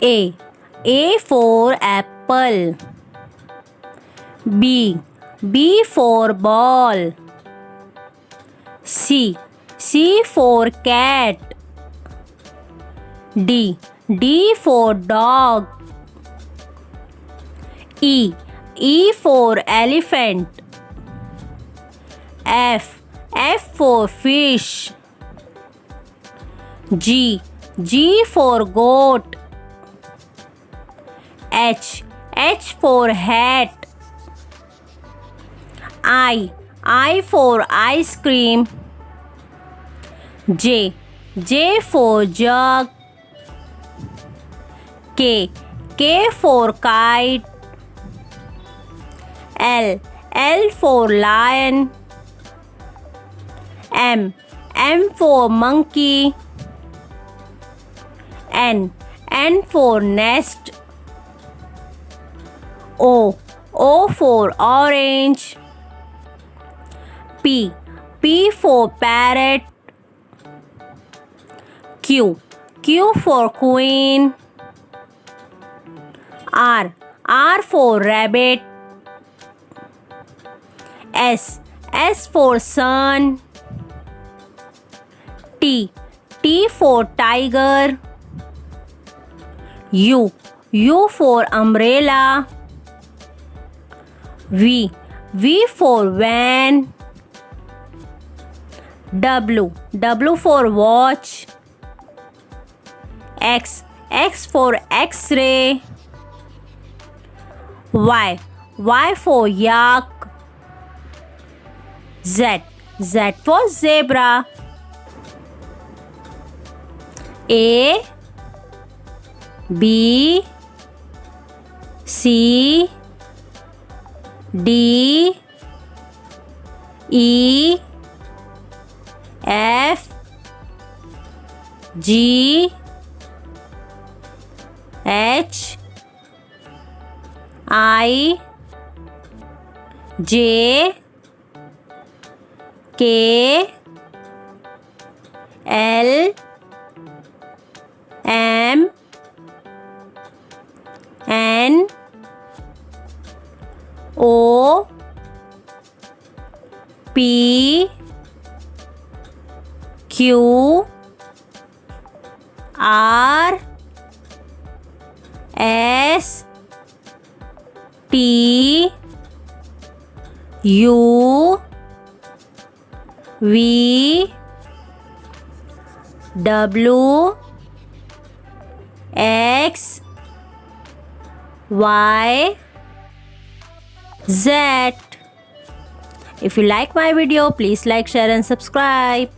A. A for apple. B. B for ball. C. C for cat. D. D for dog. E. E for elephant. F. F for fish. G. G for goat. H. H for hat. I for ice cream. J. J for jug. K. K for kite. L. L for lion. M. M for monkey. N. N for nest. O. O for orange. P. P for parrot. Q. Q for queen. R. R for rabbit. S. S for sun. T. T for tiger. U. U for umbrella. V. V for van. W. W for watch. X. X for X-ray. Y. Y for yak. Z. Z for zebra. A. B. C. D. E. F. G. H. I. J. K. L. M. N. O. P. Q. R. S. T. U. V. W. X. Y. Z. If you like my video, please like, share and subscribe.